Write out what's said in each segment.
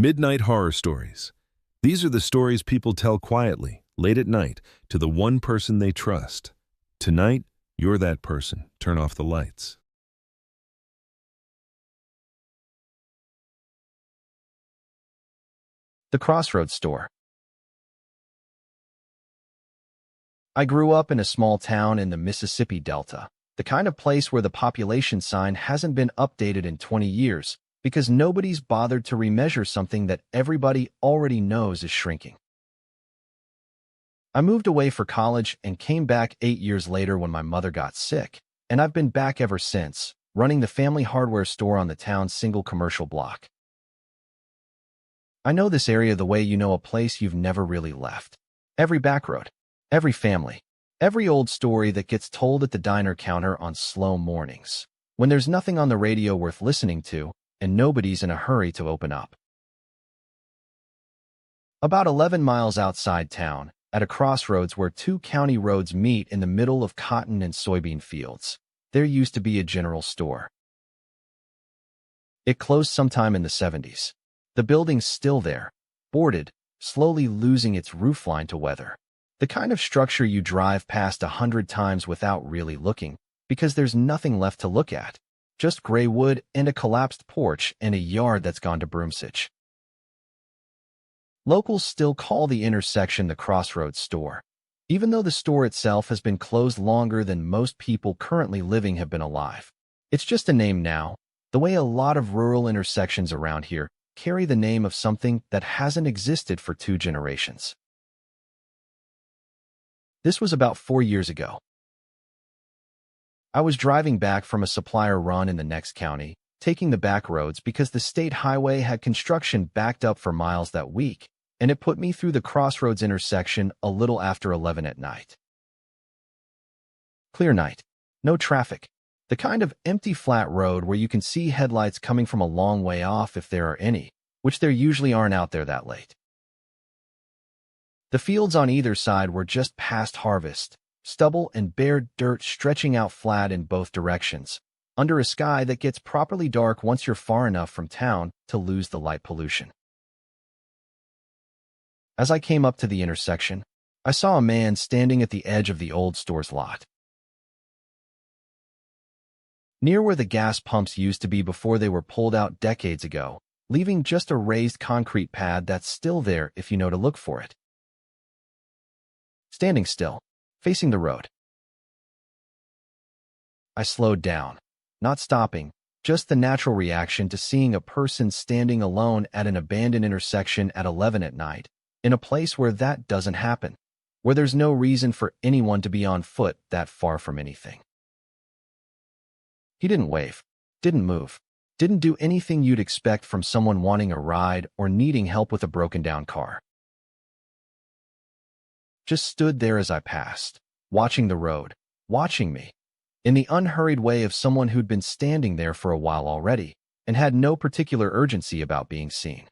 Midnight horror stories. These are the stories people tell quietly, late at night, to the one person they trust. Tonight, you're that person. Turn off the lights. The Crossroads Store. I grew up in a small town in the Mississippi Delta, the kind of place where the population sign hasn't been updated in 20 years because nobody's bothered to remeasure something that everybody already knows is shrinking. I moved away for college and came back 8 years later when my mother got sick, and I've been back ever since, running the family hardware store on the town's single commercial block. I know this area the way you know a place you've never really left. Every back road, every family, every old story that gets told at the diner counter on slow mornings, when there's nothing on the radio worth listening to and nobody's in a hurry to open up. About 11 miles outside town, at a crossroads where two county roads meet in the middle of cotton and soybean fields, there used to be a general store. It closed sometime in the 70s. The building's still there, boarded, slowly losing its roofline to weather. The kind of structure you drive past 100 times without really looking, because there's nothing left to look at. Just gray wood and a collapsed porch and a yard that's gone to broomsitch. Locals still call the intersection the Crossroads Store, even though the store itself has been closed longer than most people currently living have been alive. It's just a name now, the way a lot of rural intersections around here carry the name of something that hasn't existed for 2 generations. This was about 4 years ago. I was driving back from a supplier run in the next county, taking the back roads because the state highway had construction backed up for miles that week, and it put me through the Crossroads intersection a little after 11 at night. Clear night, no traffic, the kind of empty flat road where you can see headlights coming from a long way off if there are any, which there usually aren't out there that late. The fields on either side were just past harvest, stubble and bare dirt stretching out flat in both directions, under a sky that gets properly dark once you're far enough from town to lose the light pollution. As I came up to the intersection, I saw a man standing at the edge of the old store's lot. Near where the gas pumps used to be before they were pulled out decades ago, leaving just a raised concrete pad that's still there if you know to look for it. Standing still, facing the road. I slowed down, not stopping, just the natural reaction to seeing a person standing alone at an abandoned intersection at 11 at night, in a place where that doesn't happen, where there's no reason for anyone to be on foot that far from anything. He didn't wave, didn't move, didn't do anything you'd expect from someone wanting a ride or needing help with a broken-down car. Just stood there as I passed, watching the road, watching me, in the unhurried way of someone who'd been standing there for a while already and had no particular urgency about being seen.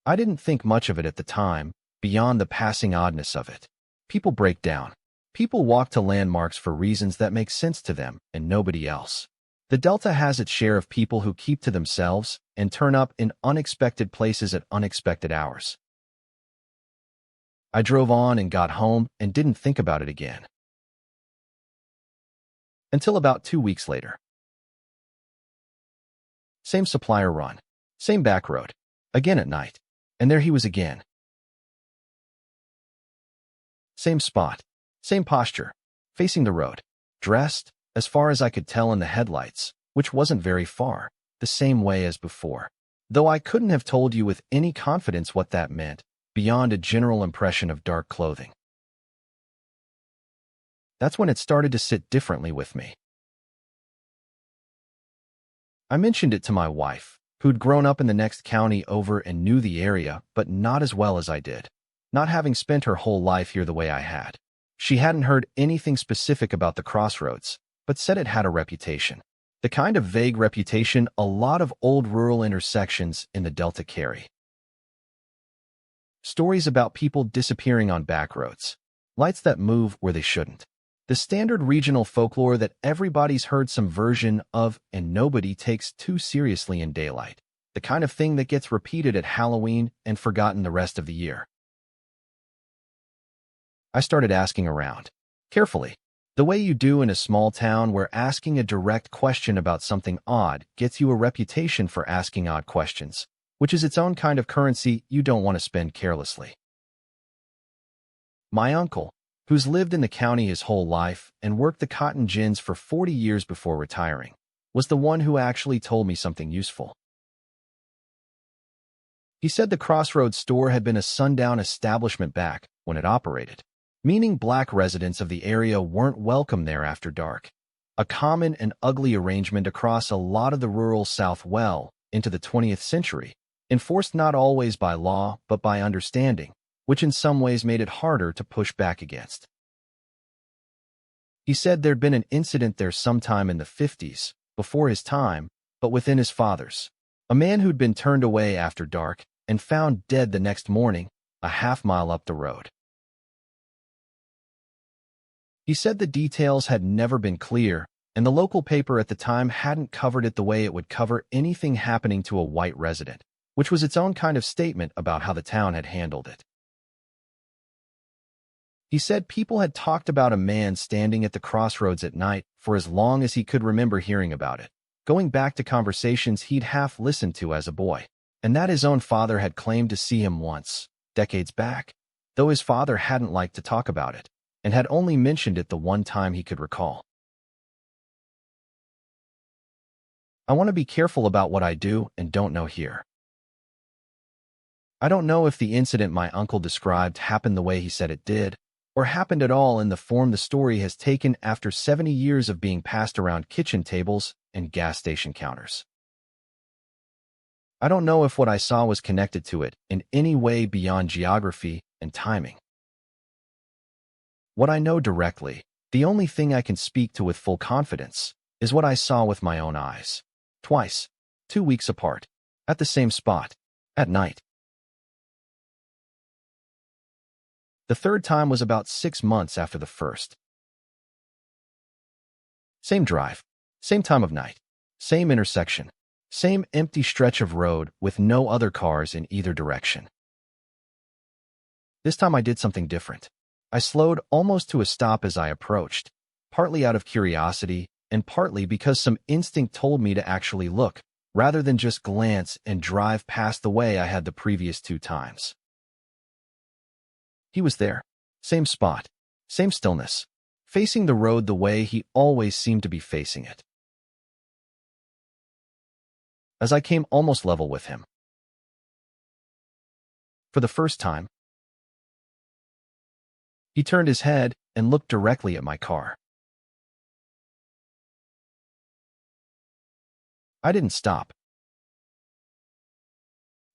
I didn't think much of it at the time, beyond the passing oddness of it. People break down. People walk to landmarks for reasons that make sense to them and nobody else. The Delta has its share of people who keep to themselves and turn up in unexpected places at unexpected hours. I drove on and got home and didn't think about it again. Until about 2 weeks later. Same supplier run, same back road, again at night, and there he was again. Same spot, same posture, facing the road, dressed, as far as I could tell in the headlights, which wasn't very far, the same way as before, though I couldn't have told you with any confidence what that meant, beyond a general impression of dark clothing. That's when it started to sit differently with me. I mentioned it to my wife, who'd grown up in the next county over and knew the area, but not as well as I did, not having spent her whole life here the way I had. She hadn't heard anything specific about the Crossroads, but said it had a reputation, the kind of vague reputation a lot of old rural intersections in the Delta carry. Stories about people disappearing on back roads, lights that move where they shouldn't. The standard regional folklore that everybody's heard some version of and nobody takes too seriously in daylight. the kind of thing that gets repeated at Halloween and forgotten the rest of the year. I started asking around, carefully, the way you do in a small town where asking a direct question about something odd gets you a reputation for asking odd questions, which is its own kind of currency you don't want to spend carelessly. My uncle, who's lived in the county his whole life and worked the cotton gins for 40 years before retiring, was the one who actually told me something useful. He said the Crossroads Store had been a sundown establishment back when it operated, meaning black residents of the area weren't welcome there after dark, a common and ugly arrangement across a lot of the rural South well into the 20th century, enforced not always by law but by understanding, which in some ways made it harder to push back against. He said there'd been an incident there sometime in the 50s, before his time, but within his father's. A man who'd been turned away after dark and found dead the next morning, a half-mile up the road. He said the details had never been clear, and the local paper at the time hadn't covered it the way it would cover anything happening to a white resident, which was its own kind of statement about how the town had handled it. He said people had talked about a man standing at the crossroads at night for as long as he could remember hearing about it, going back to conversations he'd half listened to as a boy, and that his own father had claimed to see him once, decades back, though his father hadn't liked to talk about it, and had only mentioned it the one time he could recall. I want to be careful about what I do and don't know here. I don't know if the incident my uncle described happened the way he said it did, or happened at all in the form the story has taken after 70 years of being passed around kitchen tables and gas station counters. I don't know if what I saw was connected to it in any way beyond geography and timing. What I know directly, the only thing I can speak to with full confidence, is what I saw with my own eyes. Twice, 2 weeks apart, at the same spot, at night. The third time was about 6 months after the first. Same drive, same time of night, same intersection, same empty stretch of road with no other cars in either direction. This time I did something different. I slowed almost to a stop as I approached, partly out of curiosity and partly because some instinct told me to actually look, rather than just glance and drive past the way I had the previous 2 times. He was there, same spot, same stillness, facing the road the way he always seemed to be facing it. As I came almost level with him, for the first time, he turned his head and looked directly at my car. I didn't stop.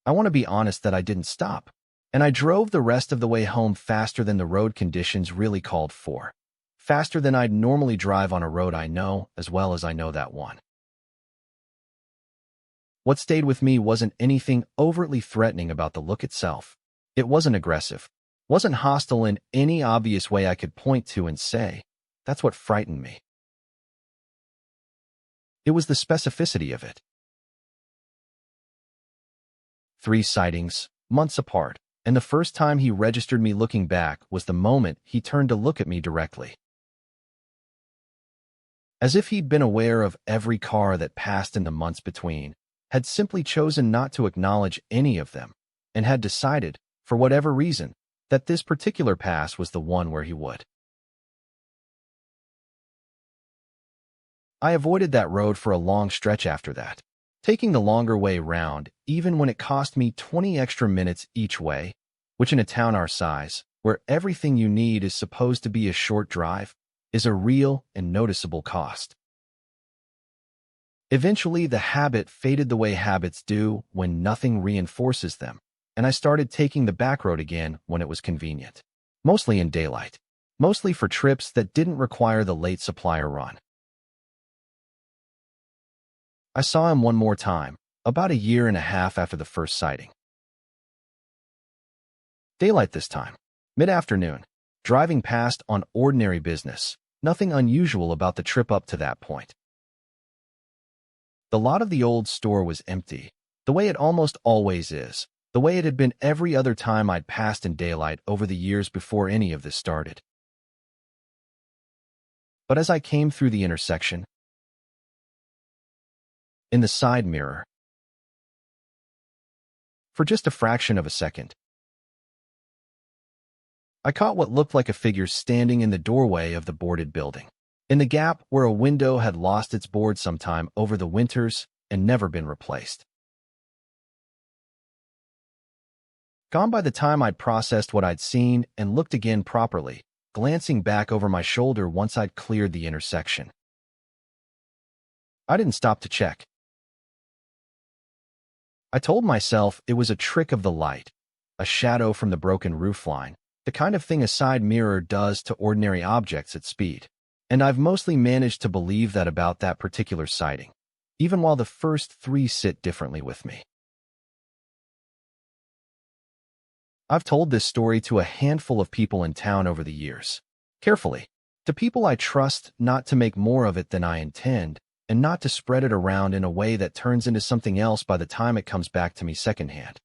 I want to be honest that I didn't stop, and I drove the rest of the way home faster than the road conditions really called for, faster than I'd normally drive on a road I know as well as I know that one. What stayed with me wasn't anything overtly threatening about the look itself. It wasn't aggressive, wasn't hostile in any obvious way I could point to and say, that's what frightened me. It was the specificity of it. 3 sightings, months apart, and the first time he registered me looking back was the moment he turned to look at me directly. As if he'd been aware of every car that passed in the months between, had simply chosen not to acknowledge any of them, and had decided, for whatever reason, that this particular pass was the one where he would. I avoided that road for a long stretch after that, taking the longer way round even when it cost me 20 extra minutes each way, which in a town our size, where everything you need is supposed to be a short drive, is a real and noticeable cost. Eventually, the habit faded the way habits do when nothing reinforces them, and I started taking the back road again when it was convenient, mostly in daylight, mostly for trips that didn't require the late supplier run. I saw him one more time, about 1.5 years after the first sighting. Daylight this time, mid-afternoon, driving past on ordinary business, nothing unusual about the trip up to that point. The lot of the old store was empty, The way it almost always is. The way it had been every other time I'd passed in daylight over the years before any of this started. But as I came through the intersection, in the side mirror, for just a fraction of a second, I caught what looked like a figure standing in the doorway of the boarded building, in the gap where a window had lost its board sometime over the winters and never been replaced. Gone by the time I'd processed what I'd seen and looked again properly, glancing back over my shoulder once I'd cleared the intersection. I didn't stop to check. I told myself it was a trick of the light, a shadow from the broken roofline, the kind of thing a side mirror does to ordinary objects at speed. And I've mostly managed to believe that about that particular sighting, even while the first three sit differently with me. I've told this story to a handful of people in town over the years, carefully, to people I trust not to make more of it than I intend, and not to spread it around in a way that turns into something else by the time it comes back to me secondhand.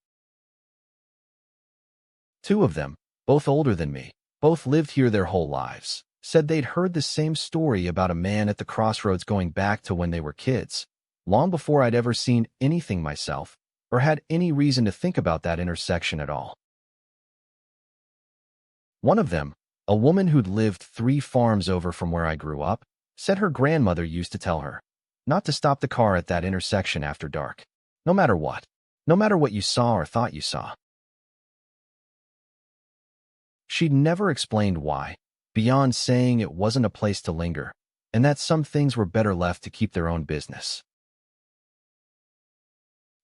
Two of them, both older than me, both lived here their whole lives, said they'd heard the same story about a man at the crossroads going back to when they were kids, long before I'd ever seen anything myself, or had any reason to think about that intersection at all. One of them, a woman who'd lived 3 farms over from where I grew up, said her grandmother used to tell her not to stop the car at that intersection after dark, no matter what you saw or thought you saw. She'd never explained why, beyond saying it wasn't a place to linger, and that some things were better left to keep their own business.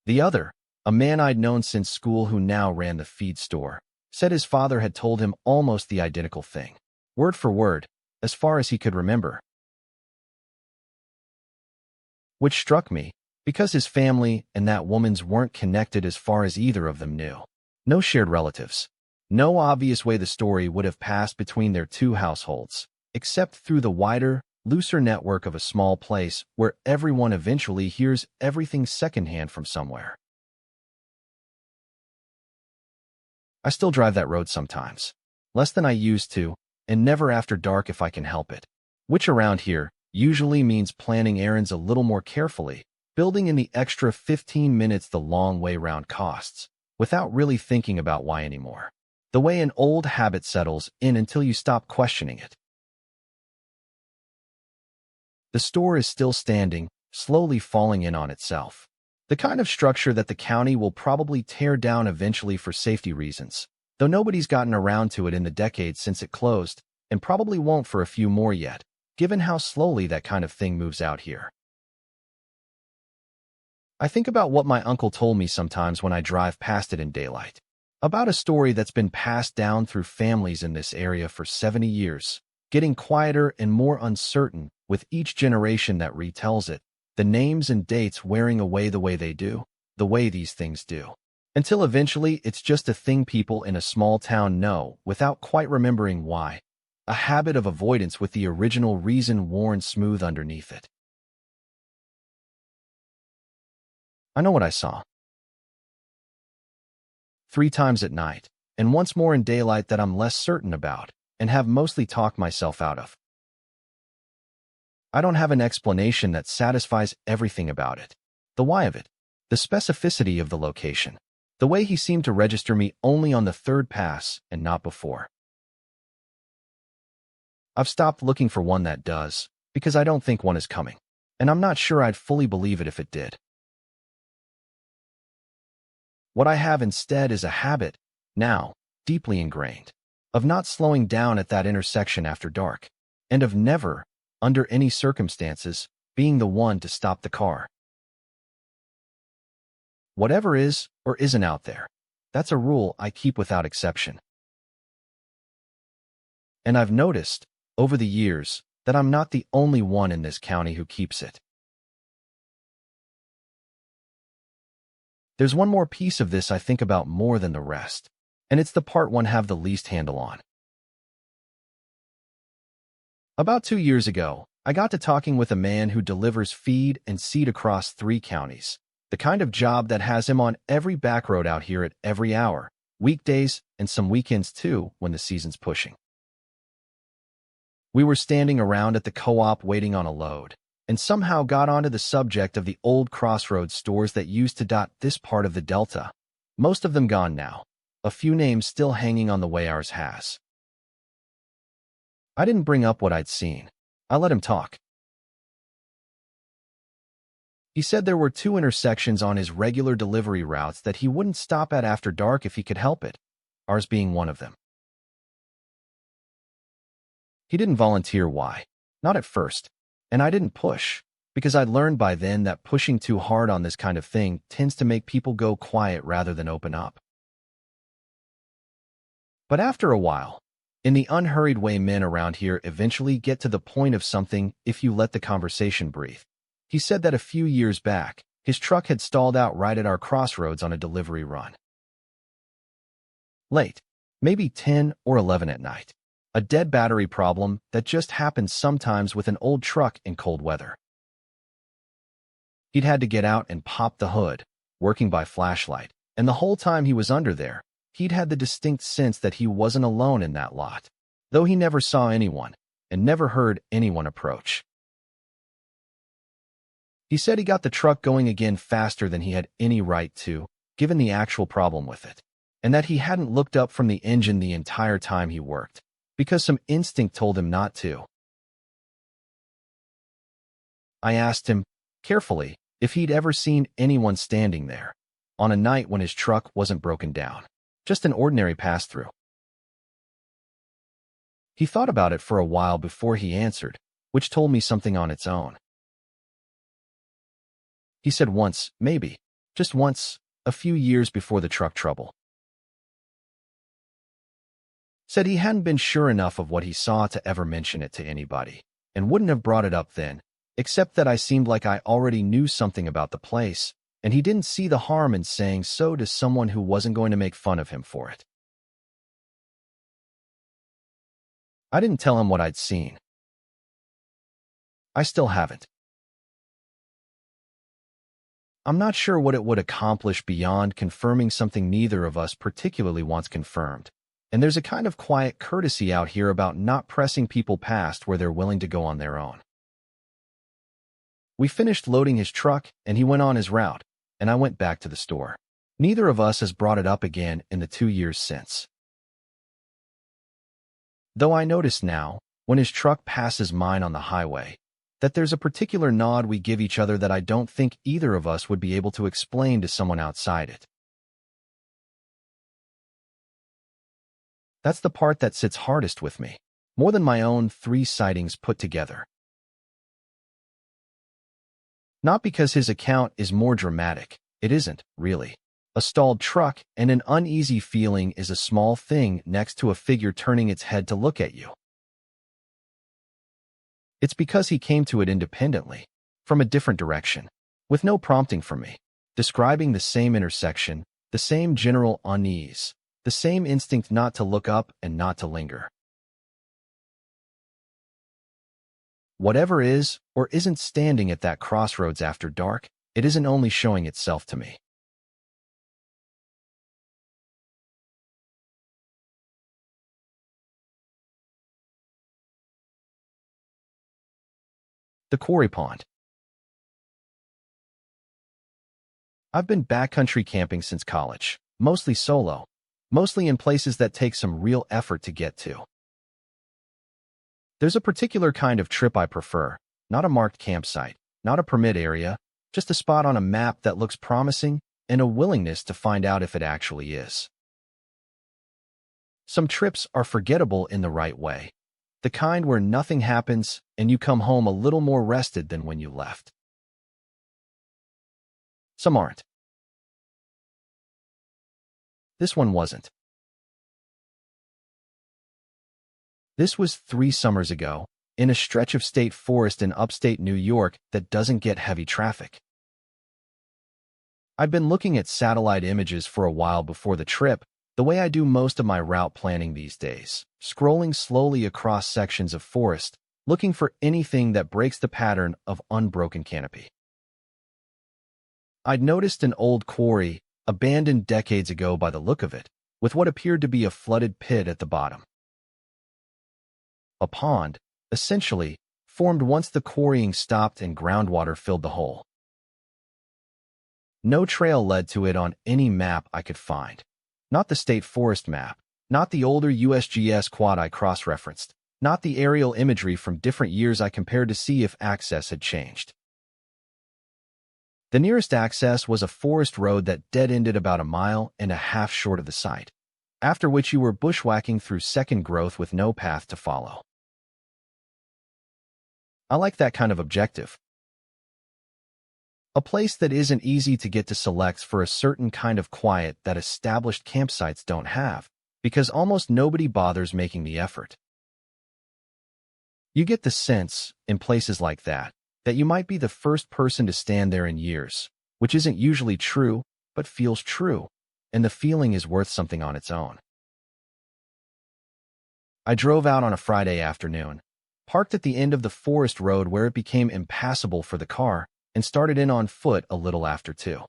The other, a man I'd known since school who now ran the feed store, said his father had told him almost the identical thing, word for word, as far as he could remember. Which struck me, because his family and that woman's weren't connected as far as either of them knew. No shared relatives. No obvious way the story would have passed between their 2 households, except through the wider, looser network of a small place where everyone eventually hears everything secondhand from somewhere. I still drive that road sometimes, less than I used to, and never after dark if I can help it, which around here usually means planning errands a little more carefully, building in the extra 15 minutes the long way round costs, without really thinking about why anymore. The way an old habit settles in until you stop questioning it. The store is still standing, slowly falling in on itself. The kind of structure that the county will probably tear down eventually for safety reasons, though nobody's gotten around to it in the decades since it closed, and probably won't for a few more yet, given how slowly that kind of thing moves out here. I think about what my uncle told me sometimes when I drive past it in daylight, about a story that's been passed down through families in this area for 70 years, getting quieter and more uncertain with each generation that retells it, the names and dates wearing away the way they do, the way these things do. Until eventually it's just a thing people in a small town know without quite remembering why, a habit of avoidance with the original reason worn smooth underneath it. I know what I saw. 3 times at night, and once more in daylight that I'm less certain about, and have mostly talked myself out of. I don't have an explanation that satisfies everything about it. The why of it, the specificity of the location, the way he seemed to register me only on the 3rd pass and not before. I've stopped looking for one that does, because I don't think one is coming, and I'm not sure I'd fully believe it if it did. What I have instead is a habit, now deeply ingrained, of not slowing down at that intersection after dark, and of never, under any circumstances, being the one to stop the car. Whatever is or isn't out there, that's a rule I keep without exception. And I've noticed, over the years, that I'm not the only one in this county who keeps it. There's one more piece of this I think about more than the rest, and it's the part one have the least handle on. About 2 years ago, I got to talking with a man who delivers feed and seed across 3 counties, The kind of job that has him on every back road out here at every hour, weekdays and some weekends too when the season's pushing. We were standing around at the co-op waiting on a load, and somehow got onto the subject of the old Crossroads stores that used to dot this part of the Delta. Most of them gone now, a few names still hanging on the way ours has. I didn't bring up what I'd seen. I let him talk. He said there were 2 intersections on his regular delivery routes that he wouldn't stop at after dark if he could help it, ours being one of them. He didn't volunteer why, not at first, and I didn't push, because I'd learned by then that pushing too hard on this kind of thing tends to make people go quiet rather than open up. But after a while, in the unhurried way men around here eventually get to the point of something if you let the conversation breathe. He said that a few years back, his truck had stalled out right at our crossroads on a delivery run. Late, maybe 10 or 11 at night. A dead battery problem that just happens sometimes with an old truck in cold weather. He'd had to get out and pop the hood, working by flashlight, and the whole time he was under there, he'd had the distinct sense that he wasn't alone in that lot, though he never saw anyone and never heard anyone approach. He said he got the truck going again faster than he had any right to, given the actual problem with it, and that he hadn't looked up from the engine the entire time he worked, because some instinct told him not to. I asked him, carefully, if he'd ever seen anyone standing there, on a night when his truck wasn't broken down, just an ordinary pass-through. He thought about it for a while before he answered, which told me something on its own. He said once, maybe, just once, a few years before the truck trouble. Said he hadn't been sure enough of what he saw to ever mention it to anybody, and wouldn't have brought it up then, except that I seemed like I already knew something about the place, and he didn't see the harm in saying so to someone who wasn't going to make fun of him for it. I didn't tell him what I'd seen. I still haven't. I'm not sure what it would accomplish beyond confirming something neither of us particularly wants confirmed, and there's a kind of quiet courtesy out here about not pressing people past where they're willing to go on their own. We finished loading his truck, and he went on his route, and I went back to the store. Neither of us has brought it up again in the 2 years since. Though I notice now, when his truck passes mine on the highway, that there's a particular nod we give each other that I don't think either of us would be able to explain to someone outside it. That's the part that sits hardest with me, more than my own 3 sightings put together. Not because his account is more dramatic, it isn't, really. A stalled truck and an uneasy feeling is a small thing next to a figure turning its head to look at you. It's because he came to it independently, from a different direction, with no prompting from me, describing the same intersection, the same general unease, the same instinct not to look up and not to linger. Whatever is or isn't standing at that crossroads after dark, it isn't only showing itself to me. The Quarry Pond. I've been backcountry camping since college, mostly solo, mostly in places that take some real effort to get to. There's a particular kind of trip I prefer, not a marked campsite, not a permit area, just a spot on a map that looks promising and a willingness to find out if it actually is. Some trips are forgettable in the right way, the kind where nothing happens and you come home a little more rested than when you left. Some aren't. This one wasn't. This was 3 summers ago, in a stretch of state forest in upstate New York that doesn't get heavy traffic. I'd been looking at satellite images for a while before the trip, the way I do most of my route planning these days, scrolling slowly across sections of forest, looking for anything that breaks the pattern of unbroken canopy. I'd noticed an old quarry, abandoned decades ago by the look of it, with what appeared to be a flooded pit at the bottom. A pond, essentially, formed once the quarrying stopped and groundwater filled the hole. No trail led to it on any map I could find. Not the state forest map, not the older USGS quad I cross-referenced, not the aerial imagery from different years I compared to see if access had changed. The nearest access was a forest road that dead-ended about 1.5 miles short of the site, after which you were bushwhacking through second growth with no path to follow. I like that kind of objective. A place that isn't easy to get to selects for a certain kind of quiet that established campsites don't have, because almost nobody bothers making the effort. You get the sense, in places like that you might be the first person to stand there in years, which isn't usually true, but feels true, and the feeling is worth something on its own. I drove out on a Friday afternoon, parked at the end of the forest road where it became impassable for the car, and started in on foot a little after 2.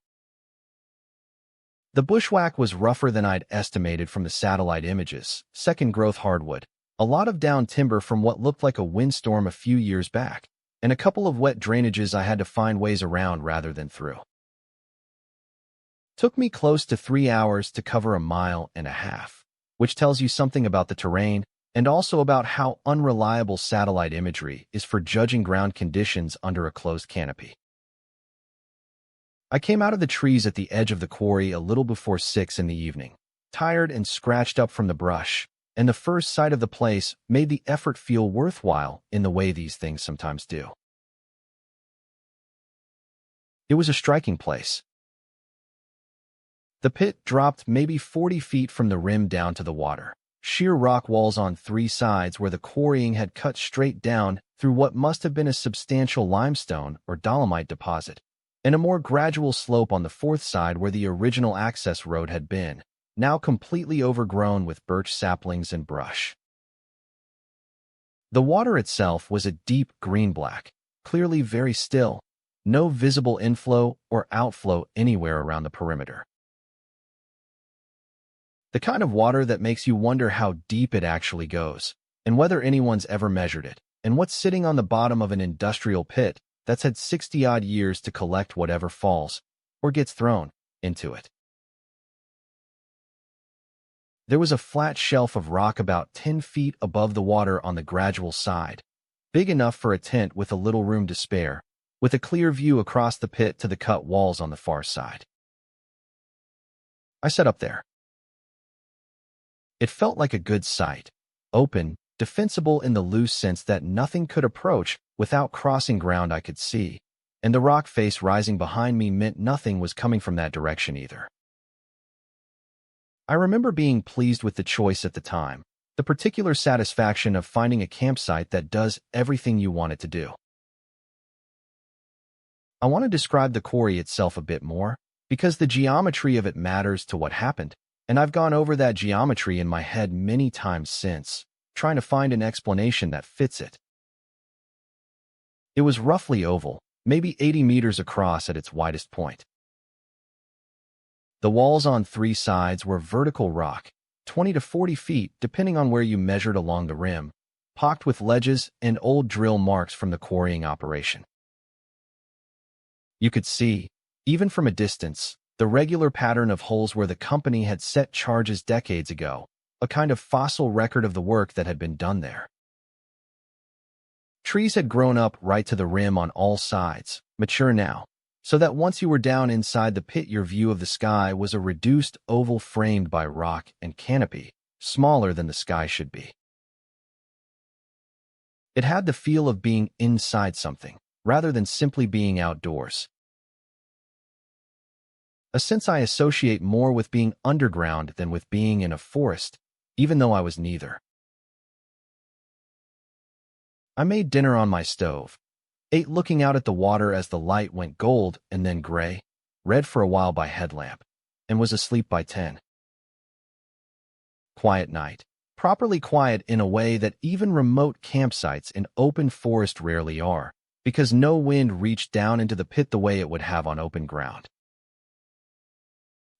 The bushwhack was rougher than I'd estimated from the satellite images, second-growth hardwood, a lot of down timber from what looked like a windstorm a few years back, and a couple of wet drainages I had to find ways around rather than through. Took me close to 3 hours to cover 1.5 miles, which tells you something about the terrain and also about how unreliable satellite imagery is for judging ground conditions under a closed canopy. I came out of the trees at the edge of the quarry a little before 6 in the evening, tired and scratched up from the brush, and the first sight of the place made the effort feel worthwhile in the way these things sometimes do. It was a striking place. The pit dropped maybe 40 feet from the rim down to the water, sheer rock walls on 3 sides where the quarrying had cut straight down through what must have been a substantial limestone or dolomite deposit, and a more gradual slope on the 4th side where the original access road had been, now completely overgrown with birch saplings and brush. The water itself was a deep green-black, clearly very still, no visible inflow or outflow anywhere around the perimeter. The kind of water that makes you wonder how deep it actually goes, and whether anyone's ever measured it, and what's sitting on the bottom of an industrial pit that's had 60-odd years to collect whatever falls, or gets thrown, into it. There was a flat shelf of rock about 10 feet above the water on the gradual side, big enough for a tent with a little room to spare, with a clear view across the pit to the cut walls on the far side. I set up there. It felt like a good site, open, defensible in the loose sense that nothing could approach without crossing ground I could see, and the rock face rising behind me meant nothing was coming from that direction either. I remember being pleased with the choice at the time, the particular satisfaction of finding a campsite that does everything you want it to do. I want to describe the quarry itself a bit more, because the geometry of it matters to what happened, and I've gone over that geometry in my head many times since, trying to find an explanation that fits it. It was roughly oval, maybe 80 meters across at its widest point. The walls on 3 sides were vertical rock, 20 to 40 feet depending on where you measured along the rim, pocked with ledges and old drill marks from the quarrying operation. You could see, even from a distance, the regular pattern of holes where the company had set charges decades ago, a kind of fossil record of the work that had been done there. Trees had grown up right to the rim on all sides, mature now, so that once you were down inside the pit your view of the sky was a reduced oval framed by rock and canopy, smaller than the sky should be. It had the feel of being inside something, rather than simply being outdoors. A sense I associate more with being underground than with being in a forest, even though I was neither. I made dinner on my stove, ate looking out at the water as the light went gold and then gray, read for a while by headlamp, and was asleep by 10. Quiet night. Properly quiet in a way that even remote campsites in open forest rarely are, because no wind reached down into the pit the way it would have on open ground.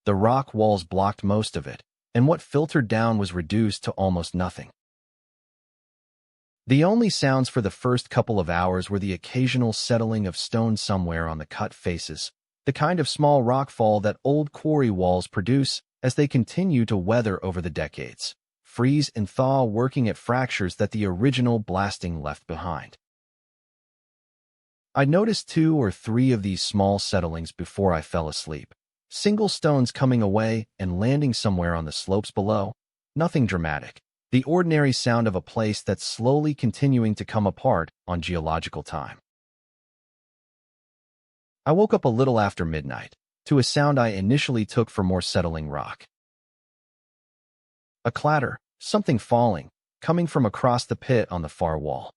The rock walls blocked most of it, and what filtered down was reduced to almost nothing. The only sounds for the first couple of hours were the occasional settling of stone somewhere on the cut faces, the kind of small rockfall that old quarry walls produce as they continue to weather over the decades, freeze and thaw, working at fractures that the original blasting left behind. I noticed 2 or 3 of these small settlings before I fell asleep. Single stones coming away and landing somewhere on the slopes below. Nothing dramatic. The ordinary sound of a place that's slowly continuing to come apart on geological time. I woke up a little after midnight to a sound I initially took for more settling rock. A clatter, something falling, coming from across the pit on the far wall.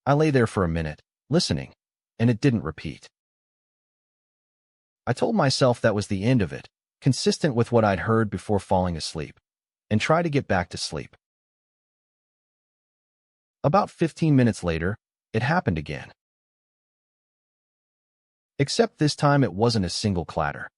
I lay there for a minute, listening, and it didn't repeat. I told myself that was the end of it, consistent with what I'd heard before falling asleep, and tried to get back to sleep. About 15 minutes later, it happened again. Except this time it wasn't a single clatter.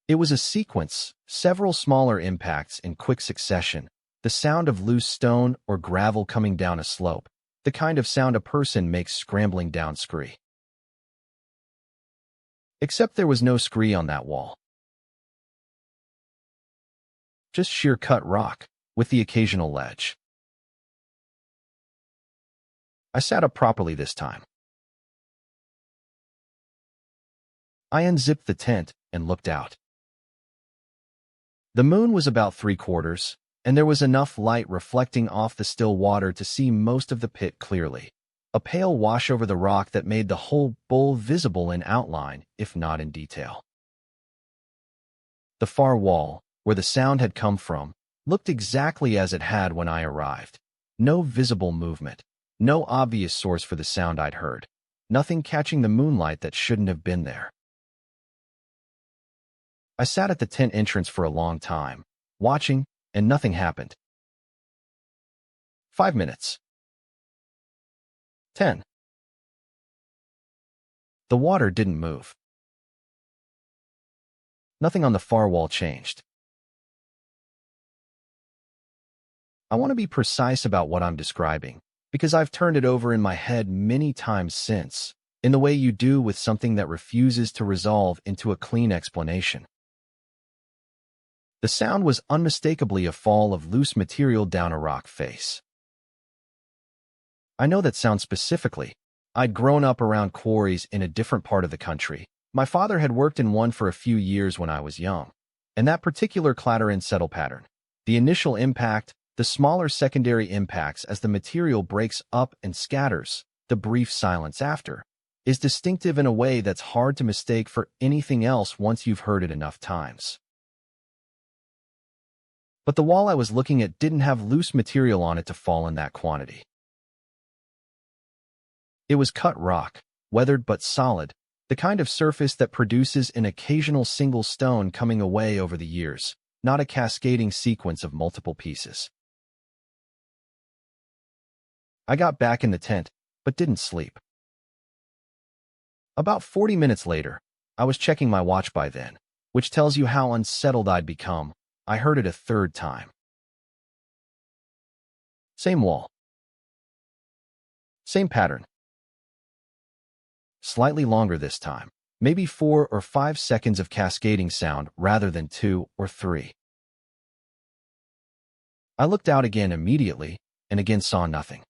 It was a sequence, several smaller impacts in quick succession, the sound of loose stone or gravel coming down a slope, the kind of sound a person makes scrambling down scree. Except there was no scree on that wall. Just sheer cut rock, with the occasional ledge. I sat up properly this time. I unzipped the tent and looked out. The moon was about 3/4, and there was enough light reflecting off the still water to see most of the pit clearly. A pale wash over the rock that made the whole bowl visible in outline, if not in detail. The far wall, where the sound had come from, looked exactly as it had when I arrived. No visible movement, no obvious source for the sound I'd heard, nothing catching the moonlight that shouldn't have been there. I sat at the tent entrance for a long time, watching, and nothing happened. 5 minutes. 10. The water didn't move. Nothing on the far wall changed. I want to be precise about what I'm describing, because I've turned it over in my head many times since, in the way you do with something that refuses to resolve into a clean explanation. The sound was unmistakably a fall of loose material down a rock face. I know that sound specifically. I'd grown up around quarries in a different part of the country. My father had worked in one for a few years when I was young. And that particular clatter and settle pattern, the initial impact, the smaller secondary impacts as the material breaks up and scatters, the brief silence after, is distinctive in a way that's hard to mistake for anything else once you've heard it enough times. But the wall I was looking at didn't have loose material on it to fall in that quantity. It was cut rock, weathered but solid, the kind of surface that produces an occasional single stone coming away over the years, not a cascading sequence of multiple pieces. I got back in the tent, but didn't sleep. About 40 minutes later, I was checking my watch by then, which tells you how unsettled I'd become. I heard it a third time. Same wall. Same pattern. Slightly longer this time, maybe 4 or 5 seconds of cascading sound rather than 2 or 3. I looked out again immediately and again saw nothing.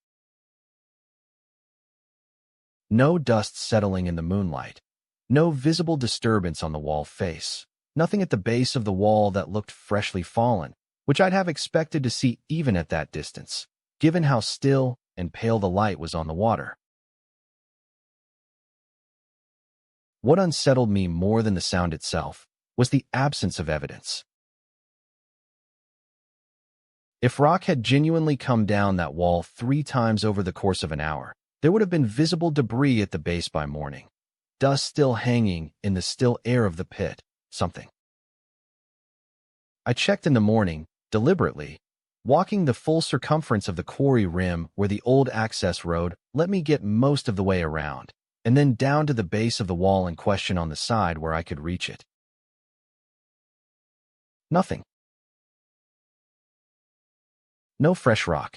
No dust settling in the moonlight, no visible disturbance on the wall face, nothing at the base of the wall that looked freshly fallen, which I'd have expected to see even at that distance, given how still and pale the light was on the water. What unsettled me more than the sound itself was the absence of evidence. If rock had genuinely come down that wall 3 times over the course of an hour, there would have been visible debris at the base by morning, dust still hanging in the still air of the pit, something. I checked in the morning, deliberately, walking the full circumference of the quarry rim where the old access road let me get most of the way around, and then down to the base of the wall in question on the side where I could reach it. Nothing. No fresh rock.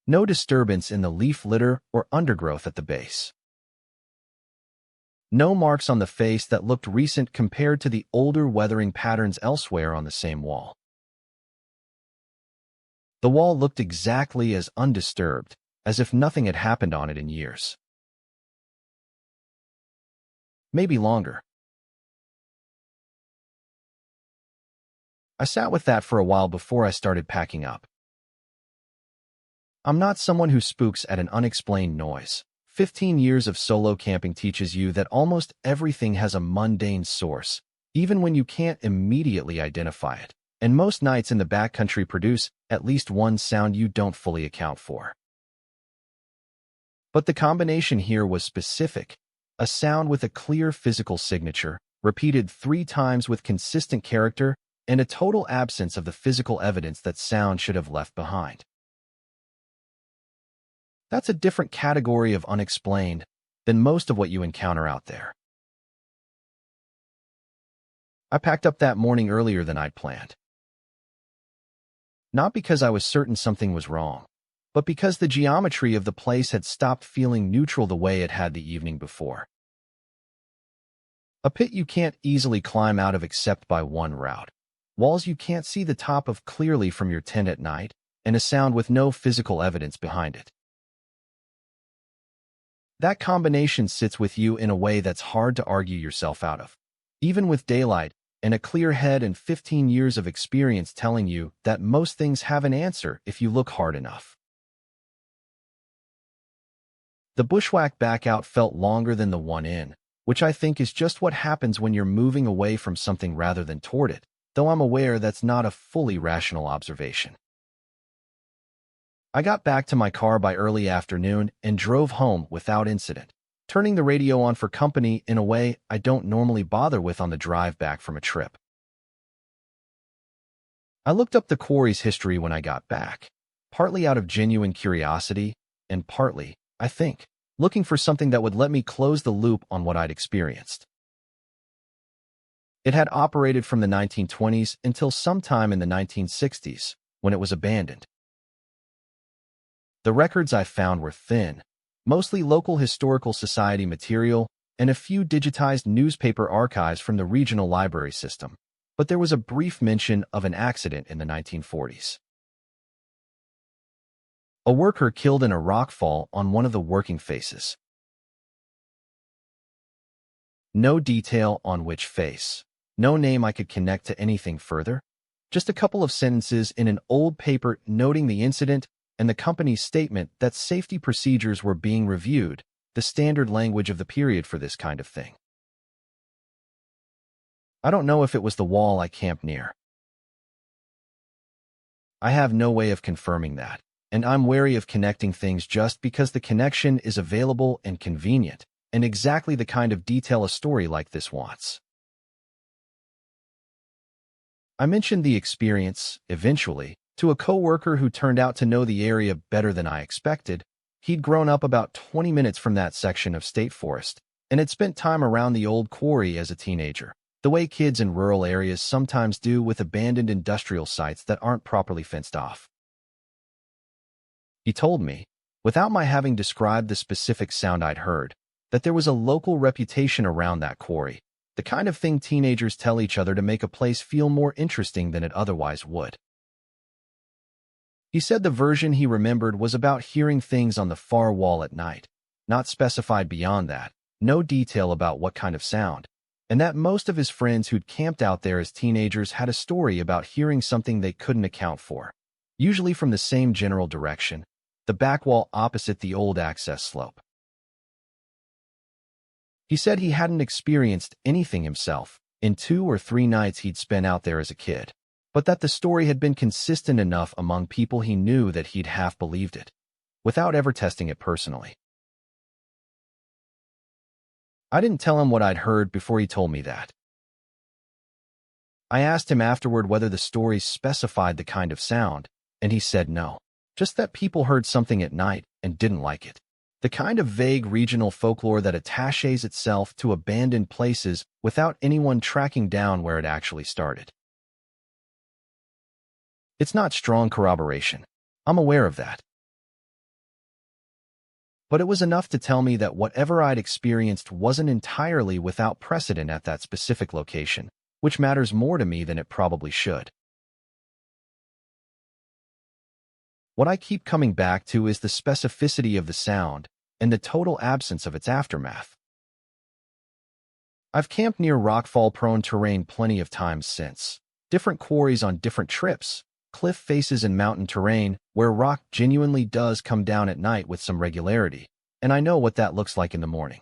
No disturbance in the leaf litter or undergrowth at the base. No marks on the face that looked recent compared to the older weathering patterns elsewhere on the same wall. The wall looked exactly as undisturbed, as if nothing had happened on it in years. Maybe longer. I sat with that for a while before I started packing up. I'm not someone who spooks at an unexplained noise. 15 years of solo camping teaches you that almost everything has a mundane source, even when you can't immediately identify it. And most nights in the backcountry produce at least one sound you don't fully account for. But the combination here was specific, a sound with a clear physical signature, repeated 3 times with consistent character, and a total absence of the physical evidence that sound should have left behind. That's a different category of unexplained than most of what you encounter out there. I packed up that morning earlier than I'd planned. Not because I was certain something was wrong, but because the geometry of the place had stopped feeling neutral the way it had the evening before. A pit you can't easily climb out of except by one route, walls you can't see the top of clearly from your tent at night, and a sound with no physical evidence behind it. That combination sits with you in a way that's hard to argue yourself out of, even with daylight and a clear head and 15 years of experience telling you that most things have an answer if you look hard enough. The bushwhack back out felt longer than the one in, which I think is just what happens when you're moving away from something rather than toward it, though I'm aware that's not a fully rational observation. I got back to my car by early afternoon and drove home without incident, turning the radio on for company in a way I don't normally bother with on the drive back from a trip. I looked up the quarry's history when I got back, partly out of genuine curiosity, and partly, I think, looking for something that would let me close the loop on what I'd experienced. It had operated from the 1920s until sometime in the 1960s, when it was abandoned. The records I found were thin, mostly local historical society material and a few digitized newspaper archives from the regional library system, but there was a brief mention of an accident in the 1940s. A worker killed in a rockfall on one of the working faces. No detail on which face, no name I could connect to anything further, just a couple of sentences in an old paper noting the incident and the company's statement that safety procedures were being reviewed, the standard language of the period for this kind of thing. I don't know if it was the wall I camped near. I have no way of confirming that, and I'm wary of connecting things just because the connection is available and convenient, and exactly the kind of detail a story like this wants. I mentioned the experience, eventually, to a coworker who turned out to know the area better than I expected. He'd grown up about 20 minutes from that section of state forest, and had spent time around the old quarry as a teenager, the way kids in rural areas sometimes do with abandoned industrial sites that aren't properly fenced off. He told me, without my having described the specific sound I'd heard, that there was a local reputation around that quarry, the kind of thing teenagers tell each other to make a place feel more interesting than it otherwise would. He said the version he remembered was about hearing things on the far wall at night, not specified beyond that, no detail about what kind of sound, and that most of his friends who'd camped out there as teenagers had a story about hearing something they couldn't account for, usually from the same general direction, the back wall opposite the old access slope. He said he hadn't experienced anything himself in 2 or 3 nights he'd spent out there as a kid, but that the story had been consistent enough among people he knew that he'd half believed it, without ever testing it personally. I didn't tell him what I'd heard before he told me that. I asked him afterward whether the story specified the kind of sound, and he said no, just that people heard something at night and didn't like it. The kind of vague regional folklore that attaches itself to abandoned places without anyone tracking down where it actually started. It's not strong corroboration. I'm aware of that. But it was enough to tell me that whatever I'd experienced wasn't entirely without precedent at that specific location, which matters more to me than it probably should. What I keep coming back to is the specificity of the sound and the total absence of its aftermath. I've camped near rockfall-prone terrain plenty of times since. Different quarries on different trips, cliff faces and mountain terrain where rock genuinely does come down at night with some regularity, and I know what that looks like in the morning.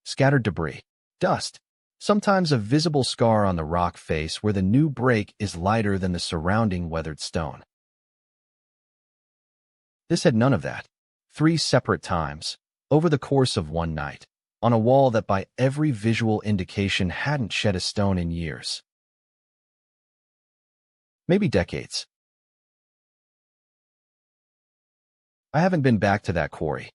Scattered debris, dust, sometimes a visible scar on the rock face where the new break is lighter than the surrounding weathered stone. This had none of that. 3 separate times, over the course of one night, on a wall that by every visual indication hadn't shed a stone in years. Maybe decades. I haven't been back to that quarry.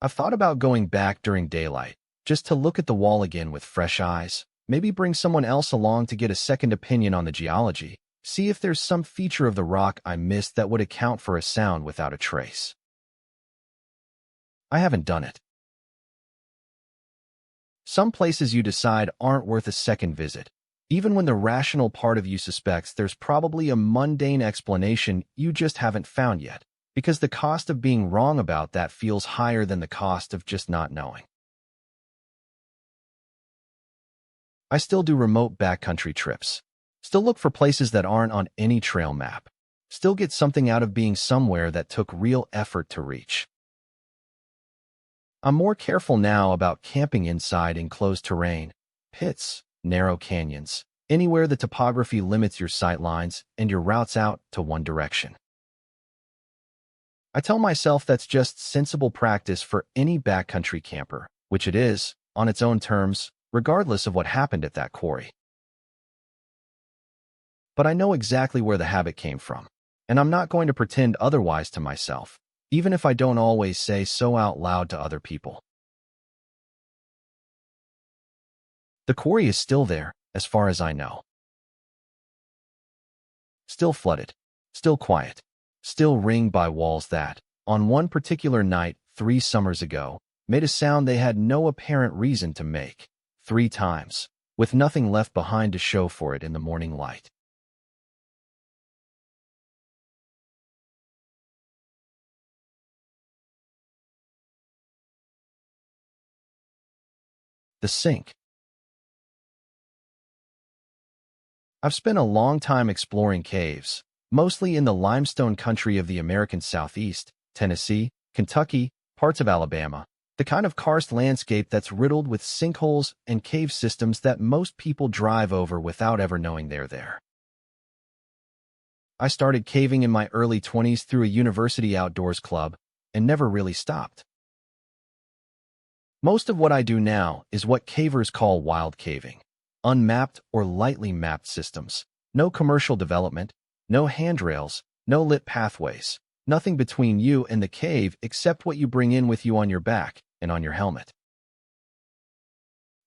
I've thought about going back during daylight, just to look at the wall again with fresh eyes, maybe bring someone else along to get a second opinion on the geology, see if there's some feature of the rock I missed that would account for a sound without a trace. I haven't done it. Some places you decide aren't worth a second visit, even when the rational part of you suspects there's probably a mundane explanation you just haven't found yet, because the cost of being wrong about that feels higher than the cost of just not knowing. I still do remote backcountry trips. Still look for places that aren't on any trail map. Still get something out of being somewhere that took real effort to reach. I'm more careful now about camping inside enclosed terrain, pits, narrow canyons, anywhere the topography limits your sight lines and your routes out to one direction. I tell myself that's just sensible practice for any backcountry camper, which it is, on its own terms, regardless of what happened at that quarry. But I know exactly where the habit came from, and I'm not going to pretend otherwise to myself, even if I don't always say so out loud to other people. The quarry is still there, as far as I know. Still flooded, still quiet, still ringed by walls that, on one particular night 3 summers ago, made a sound they had no apparent reason to make, 3 times, with nothing left behind to show for it in the morning light. The sink. I've spent a long time exploring caves, mostly in the limestone country of the American Southeast, Tennessee, Kentucky, parts of Alabama, the kind of karst landscape that's riddled with sinkholes and cave systems that most people drive over without ever knowing they're there. I started caving in my early 20s through a university outdoors club and never really stopped. Most of what I do now is what cavers call wild caving. Unmapped or lightly mapped systems. No commercial development, no handrails, no lit pathways, nothing between you and the cave except what you bring in with you on your back and on your helmet.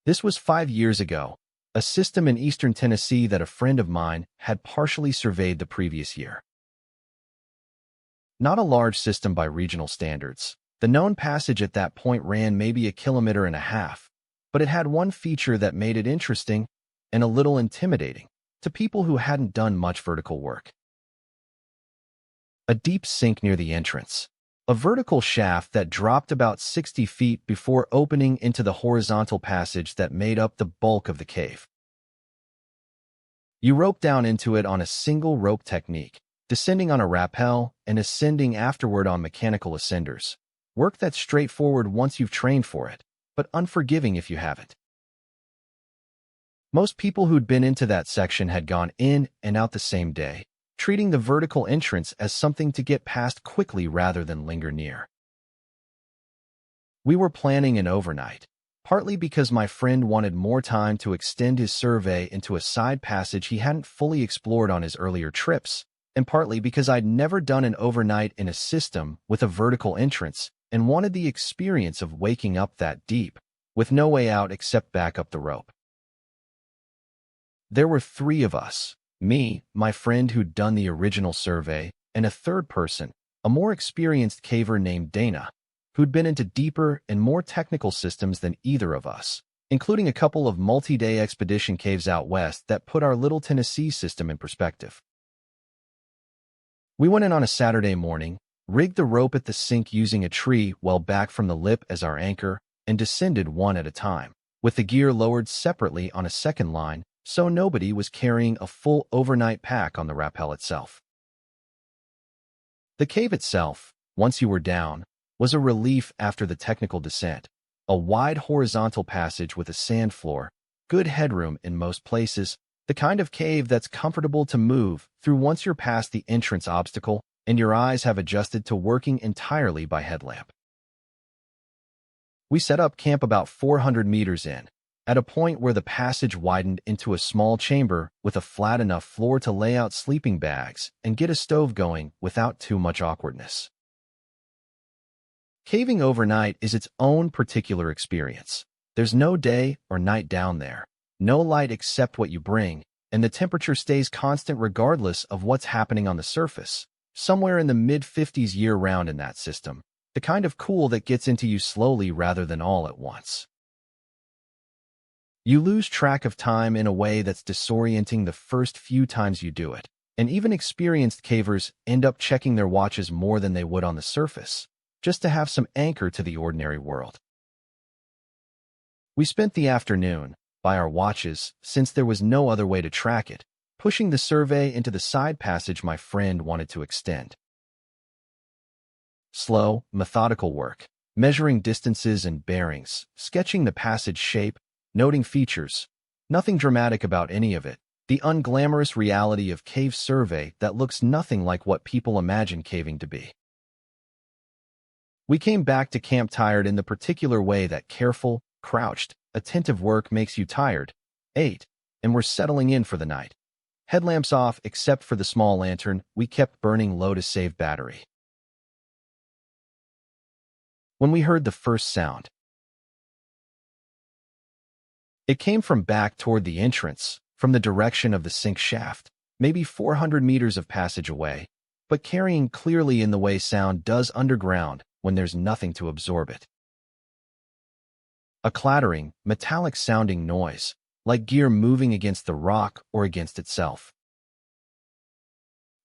This was 5 years ago, a system in eastern Tennessee that a friend of mine had partially surveyed the previous year. Not a large system by regional standards. The known passage at that point ran maybe 1.5 kilometers, but it had one feature that made it interesting and a little intimidating to people who hadn't done much vertical work. A deep sink near the entrance, a vertical shaft that dropped about 60 feet before opening into the horizontal passage that made up the bulk of the cave. You rope down into it on a single rope technique, descending on a rappel and ascending afterward on mechanical ascenders. Work that's straightforward once you've trained for it, but unforgiving if you haven't. Most people who'd been into that section had gone in and out the same day, treating the vertical entrance as something to get past quickly rather than linger near. We were planning an overnight, partly because my friend wanted more time to extend his survey into a side passage he hadn't fully explored on his earlier trips, and partly because I'd never done an overnight in a system with a vertical entrance and wanted the experience of waking up that deep, with no way out except back up the rope. There were 3 of us, me, my friend who'd done the original survey, and a third person, a more experienced caver named Dana, who'd been into deeper and more technical systems than either of us, including a couple of multi-day expedition caves out west that put our little Tennessee system in perspective. We went in on a Saturday morning, rigged the rope at the sink using a tree well back from the lip as our anchor, and descended one at a time, with the gear lowered separately on a second line so nobody was carrying a full overnight pack on the rappel itself. The cave itself, once you were down, was a relief after the technical descent. A wide horizontal passage with a sand floor, good headroom in most places, the kind of cave that's comfortable to move through once you're past the entrance obstacle and your eyes have adjusted to working entirely by headlamp. We set up camp about 400 meters in, at a point where the passage widened into a small chamber with a flat enough floor to lay out sleeping bags and get a stove going without too much awkwardness. Caving overnight is its own particular experience. There's no day or night down there, no light except what you bring, and the temperature stays constant regardless of what's happening on the surface, somewhere in the mid-50s year-round in that system, the kind of cool that gets into you slowly rather than all at once. You lose track of time in a way that's disorienting the first few times you do it, and even experienced cavers end up checking their watches more than they would on the surface, just to have some anchor to the ordinary world. We spent the afternoon, by our watches, since there was no other way to track it, pushing the survey into the side passage my friend wanted to extend. Slow, methodical work, measuring distances and bearings, sketching the passage shape, noting features. Nothing dramatic about any of it. The unglamorous reality of cave survey that looks nothing like what people imagine caving to be. We came back to camp tired in the particular way that careful, crouched, attentive work makes you tired, ate, and were settling in for the night. Headlamps off except for the small lantern we kept burning low to save battery. When we heard the first sound, it came from back toward the entrance, from the direction of the sink shaft, maybe 400 meters of passage away, but carrying clearly in the way sound does underground when there's nothing to absorb it. A clattering, metallic-sounding noise, like gear moving against the rock or against itself.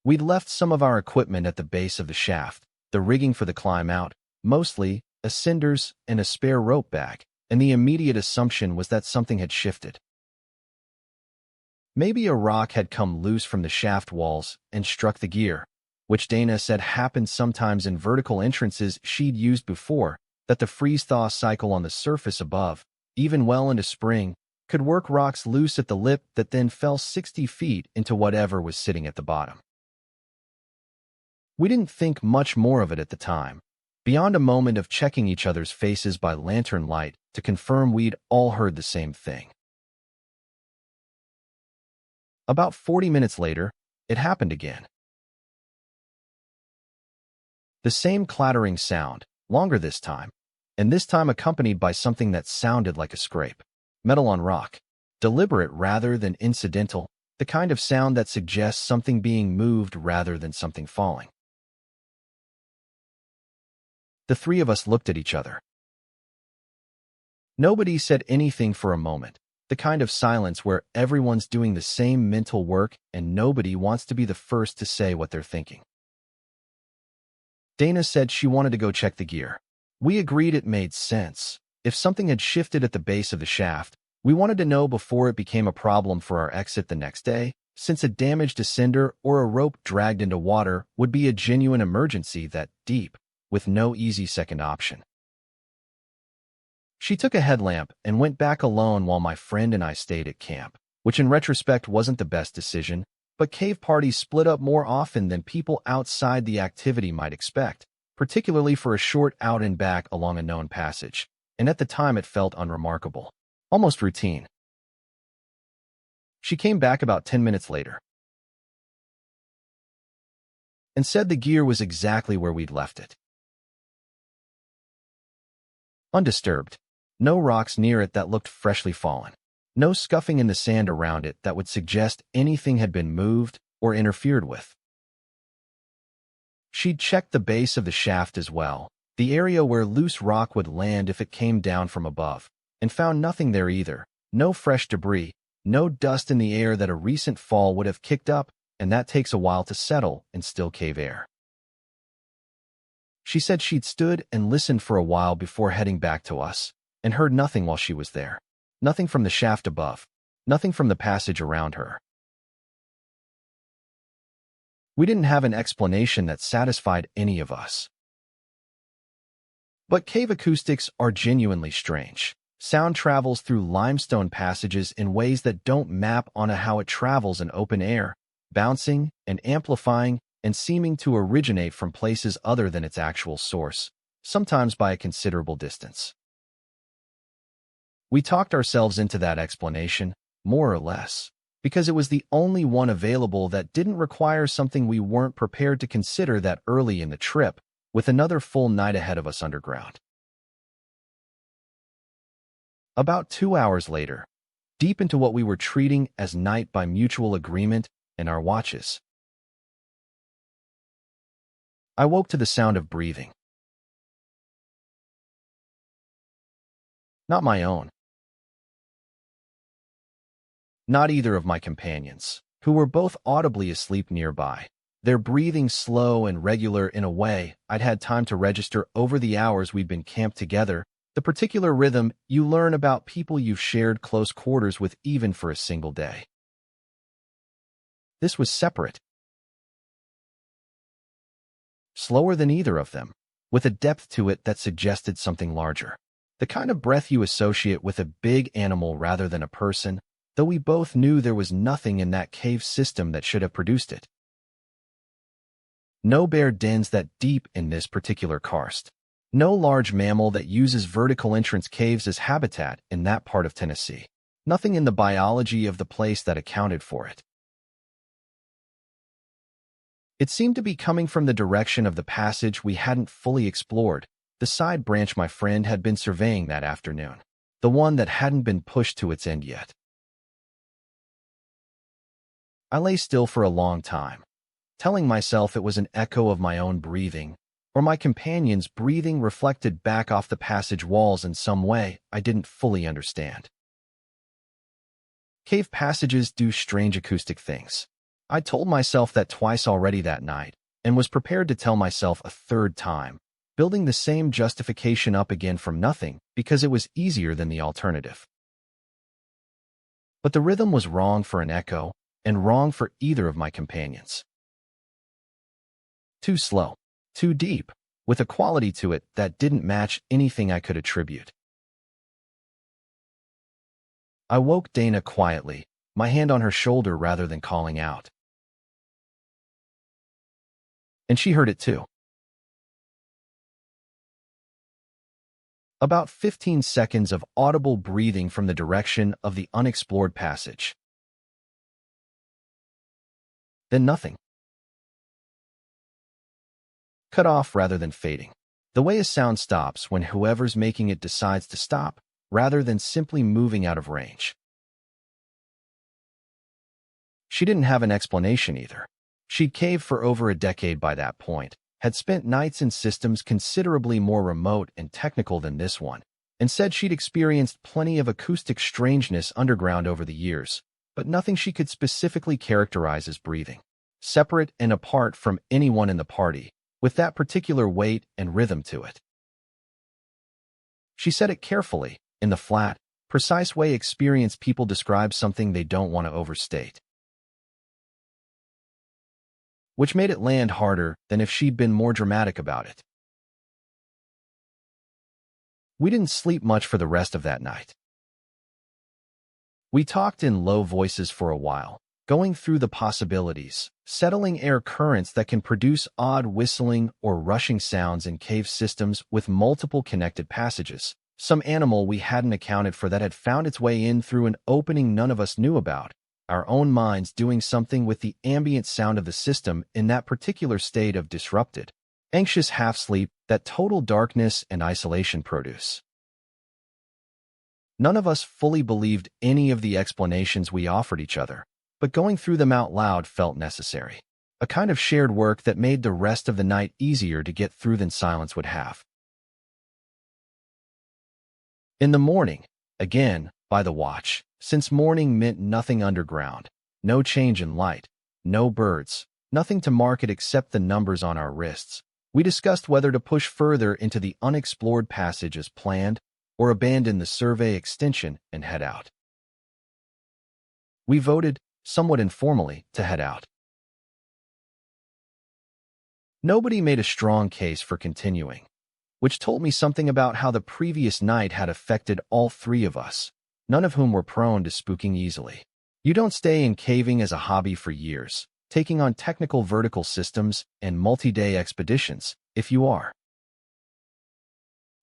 We'd left some of our equipment at the base of the shaft, the rigging for the climb out, mostly, cinders and a spare rope bag, and the immediate assumption was that something had shifted. Maybe a rock had come loose from the shaft walls and struck the gear, which Dana said happened sometimes in vertical entrances she'd used before, that the freeze-thaw cycle on the surface above, even well into spring, could work rocks loose at the lip that then fell 60 feet into whatever was sitting at the bottom. We didn't think much more of it at the time, beyond a moment of checking each other's faces by lantern light to confirm we'd all heard the same thing. About 40 minutes later, it happened again. The same clattering sound, longer this time, and this time accompanied by something that sounded like a scrape. Metal on rock. Deliberate rather than incidental, the kind of sound that suggests something being moved rather than something falling. The 3 of us looked at each other. Nobody said anything for a moment, the kind of silence where everyone's doing the same mental work and nobody wants to be the first to say what they're thinking. Dana said she wanted to go check the gear. We agreed it made sense. If something had shifted at the base of the shaft, we wanted to know before it became a problem for our exit the next day, since a damaged cinder or a rope dragged into water would be a genuine emergency that deep, with no easy second option. She took a headlamp and went back alone while my friend and I stayed at camp, which in retrospect wasn't the best decision, but cave parties split up more often than people outside the activity might expect, particularly for a short out and back along a known passage, and at the time it felt unremarkable, almost routine. She came back about 10 minutes later. and said the gear was exactly where we'd left it. Undisturbed. No rocks near it that looked freshly fallen. No scuffing in the sand around it that would suggest anything had been moved or interfered with. She'd checked the base of the shaft as well, the area where loose rock would land if it came down from above, and found nothing there either. No fresh debris, no dust in the air that a recent fall would have kicked up, and that takes a while to settle in still cave air. She said she'd stood and listened for a while before heading back to us, and heard nothing while she was there. Nothing from the shaft above, nothing from the passage around her. We didn't have an explanation that satisfied any of us. But cave acoustics are genuinely strange. Sound travels through limestone passages in ways that don't map onto how it travels in open air, bouncing and amplifying and seeming to originate from places other than its actual source, sometimes by a considerable distance. We talked ourselves into that explanation, more or less, because it was the only one available that didn't require something we weren't prepared to consider that early in the trip, with another full night ahead of us underground. About 2 hours later, deep into what we were treating as night by mutual agreement and our watches, I woke to the sound of breathing. Not my own. Not either of my companions, who were both audibly asleep nearby, their breathing slow and regular in a way I'd had time to register over the hours we'd been camped together, the particular rhythm you learn about people you've shared close quarters with even for a single day. This was separate. Slower than either of them, with a depth to it that suggested something larger. The kind of breath you associate with a big animal rather than a person, though we both knew there was nothing in that cave system that should have produced it. No bear dens that deep in this particular karst. No large mammal that uses vertical entrance caves as habitat in that part of Tennessee. Nothing in the biology of the place that accounted for it. It seemed to be coming from the direction of the passage we hadn't fully explored, the side branch my friend had been surveying that afternoon, the one that hadn't been pushed to its end yet. I lay still for a long time, telling myself it was an echo of my own breathing, or my companion's breathing reflected back off the passage walls in some way I didn't fully understand. Cave passages do strange acoustic things. I told myself that twice already that night, and was prepared to tell myself a third time, building the same justification up again from nothing because it was easier than the alternative. But the rhythm was wrong for an echo, and wrong for either of my companions. Too slow, too deep, with a quality to it that didn't match anything I could attribute. I woke Dana quietly, my hand on her shoulder rather than calling out. And she heard it too. About 15 seconds of audible breathing from the direction of the unexplored passage. Then nothing. Cut off rather than fading. The way a sound stops when whoever's making it decides to stop, rather than simply moving out of range. She didn't have an explanation either. She'd caved for over a decade by that point, had spent nights in systems considerably more remote and technical than this one, and said she'd experienced plenty of acoustic strangeness underground over the years, but nothing she could specifically characterize as breathing. Separate and apart from anyone in the party, with that particular weight and rhythm to it. She said it carefully, in the flat, precise way experienced people describe something they don't want to overstate. Which made it land harder than if she'd been more dramatic about it. We didn't sleep much for the rest of that night. We talked in low voices for a while, going through the possibilities, settling air currents that can produce odd whistling or rushing sounds in cave systems with multiple connected passages, some animal we hadn't accounted for that had found its way in through an opening none of us knew about, our own minds doing something with the ambient sound of the system in that particular state of disrupted, anxious half-sleep that total darkness and isolation produce. None of us fully believed any of the explanations we offered each other, but going through them out loud felt necessary, a kind of shared work that made the rest of the night easier to get through than silence would have. In the morning, again, by the watch, since morning meant nothing underground, no change in light, no birds, nothing to mark it except the numbers on our wrists, we discussed whether to push further into the unexplored passage as planned or abandon the survey extension and head out. We voted, somewhat informally, to head out. Nobody made a strong case for continuing, which told me something about how the previous night had affected all three of us, none of whom were prone to spooking easily. You don't stay in caving as a hobby for years, taking on technical vertical systems and multi-day expeditions, if you are.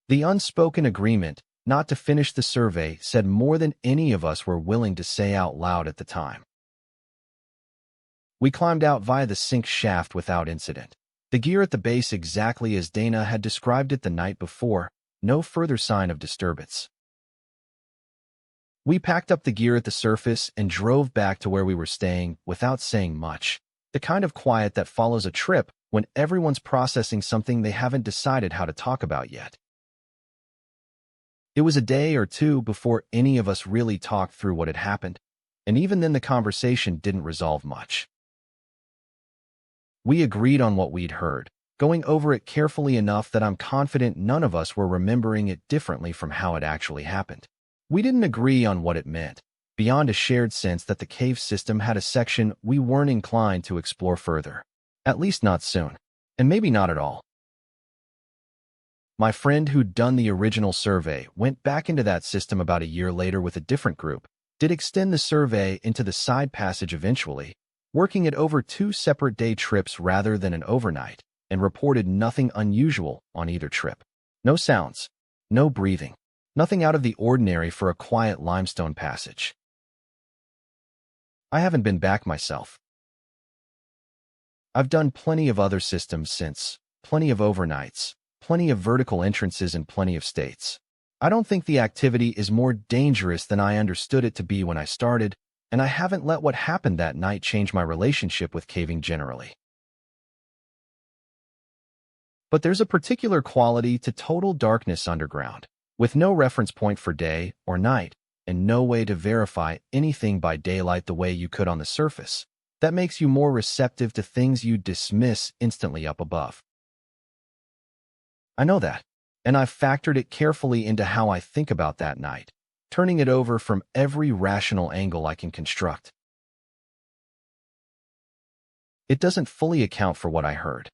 The unspoken agreement not to finish the survey said more than any of us were willing to say out loud at the time. We climbed out via the sink shaft without incident. The gear at the base exactly as Dana had described it the night before, no further sign of disturbance. We packed up the gear at the surface and drove back to where we were staying without saying much, the kind of quiet that follows a trip when everyone's processing something they haven't decided how to talk about yet. It was a day or two before any of us really talked through what had happened, and even then the conversation didn't resolve much. We agreed on what we'd heard, going over it carefully enough that I'm confident none of us were remembering it differently from how it actually happened. We didn't agree on what it meant, beyond a shared sense that the cave system had a section we weren't inclined to explore further. At least not soon, and maybe not at all. My friend who'd done the original survey went back into that system about a year later with a different group, did extend the survey into the side passage eventually, working it over 2 separate day trips rather than an overnight, and reported nothing unusual on either trip. No sounds, no breathing, nothing out of the ordinary for a quiet limestone passage. I haven't been back myself. I've done plenty of other systems since, plenty of overnights, plenty of vertical entrances in plenty of states. I don't think the activity is more dangerous than I understood it to be when I started, and I haven't let what happened that night change my relationship with caving generally. But there's a particular quality to total darkness underground, with no reference point for day or night, and no way to verify anything by daylight the way you could on the surface, that makes you more receptive to things you dismiss instantly up above. I know that, and I've factored it carefully into how I think about that night, turning it over from every rational angle I can construct. It doesn't fully account for what I heard,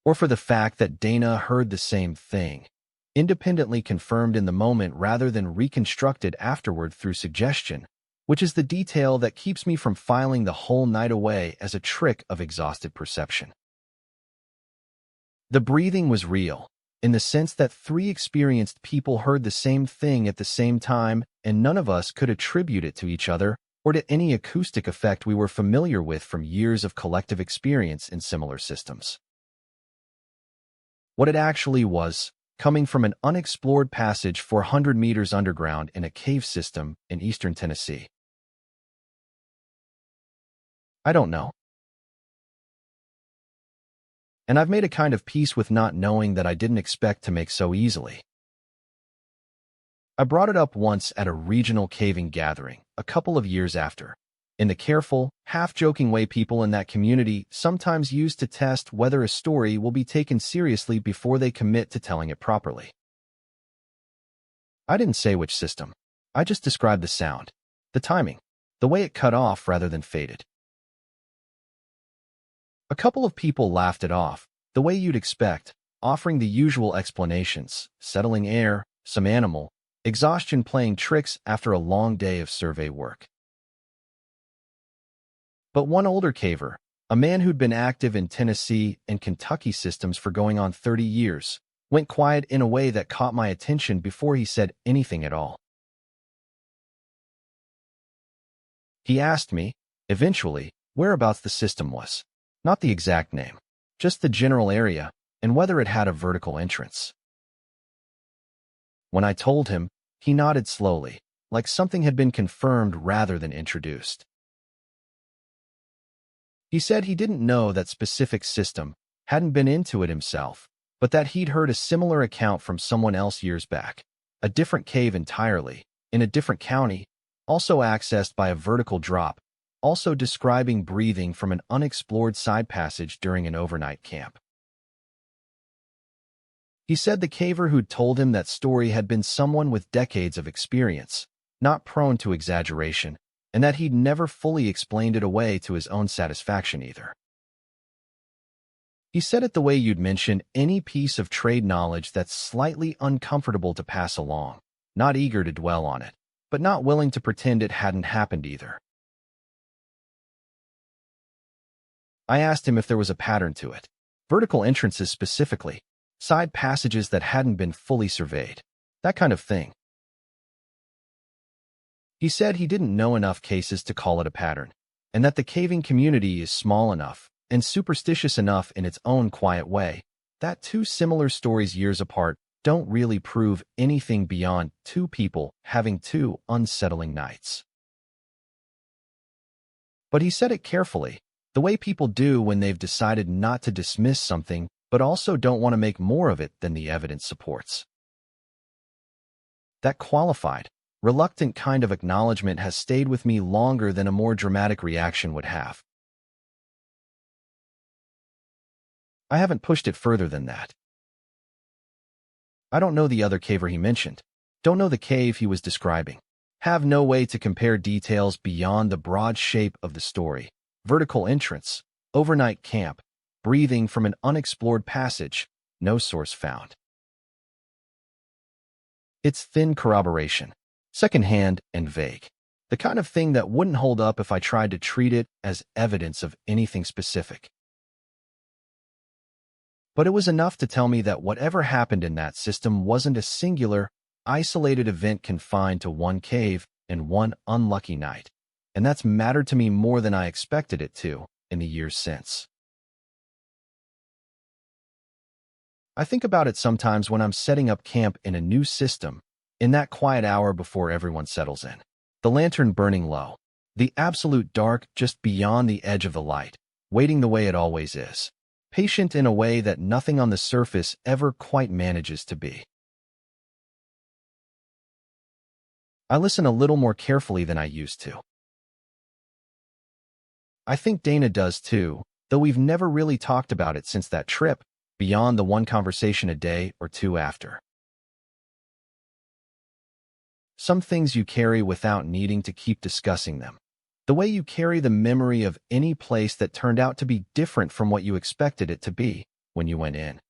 or for the fact that Dana heard the same thing, independently confirmed in the moment rather than reconstructed afterward through suggestion, which is the detail that keeps me from filing the whole night away as a trick of exhausted perception. The breathing was real, in the sense that 3 experienced people heard the same thing at the same time, and none of us could attribute it to each other or to any acoustic effect we were familiar with from years of collective experience in similar systems. What it actually was, coming from an unexplored passage 400 meters underground in a cave system in eastern Tennessee. I don't know. And I've made a kind of peace with not knowing that I didn't expect to make so easily. I brought it up once at a regional caving gathering, a couple of years after, in the careful, half-joking way people in that community sometimes use to test whether a story will be taken seriously before they commit to telling it properly. I didn't say which system. I just described the sound, the timing, the way it cut off rather than faded. A couple of people laughed it off, the way you'd expect, offering the usual explanations, settling air, some animal, exhaustion playing tricks after a long day of survey work. But one older caver, a man who'd been active in Tennessee and Kentucky systems for going on 30 years, went quiet in a way that caught my attention before he said anything at all. He asked me, eventually, whereabouts the system was. Not the exact name, just the general area and whether it had a vertical entrance. When I told him, he nodded slowly, like something had been confirmed rather than introduced. He said he didn't know that specific system, hadn't been into it himself, but that he'd heard a similar account from someone else years back. A different cave entirely, in a different county, also accessed by a vertical drop, also describing breathing from an unexplored side passage during an overnight camp. He said the caver who'd told him that story had been someone with decades of experience, not prone to exaggeration, and that he'd never fully explained it away to his own satisfaction either. He said it the way you'd mention any piece of trade knowledge that's slightly uncomfortable to pass along, not eager to dwell on it, but not willing to pretend it hadn't happened either. I asked him if there was a pattern to it, vertical entrances specifically, side passages that hadn't been fully surveyed, that kind of thing. He said he didn't know enough cases to call it a pattern, and that the caving community is small enough and superstitious enough in its own quiet way that two similar stories years apart don't really prove anything beyond two people having two unsettling nights. But he said it carefully, the way people do when they've decided not to dismiss something but also don't want to make more of it than the evidence supports. That qualified, reluctant kind of acknowledgement has stayed with me longer than a more dramatic reaction would have. I haven't pushed it further than that. I don't know the other caver he mentioned, don't know the cave he was describing, have no way to compare details beyond the broad shape of the story, vertical entrance, overnight camp, breathing from an unexplored passage, no source found. It's thin corroboration, secondhand and vague, the kind of thing that wouldn't hold up if I tried to treat it as evidence of anything specific. But it was enough to tell me that whatever happened in that system wasn't a singular, isolated event confined to one cave and one unlucky night, and that's mattered to me more than I expected it to in the years since. I think about it sometimes when I'm setting up camp in a new system, in that quiet hour before everyone settles in, the lantern burning low, the absolute dark just beyond the edge of the light, waiting the way it always is, patient in a way that nothing on the surface ever quite manages to be. I listen a little more carefully than I used to. I think Dana does too, though we've never really talked about it since that trip, beyond the one conversation a day or two after. Some things you carry without needing to keep discussing them. The way you carry the memory of any place that turned out to be different from what you expected it to be when you went in.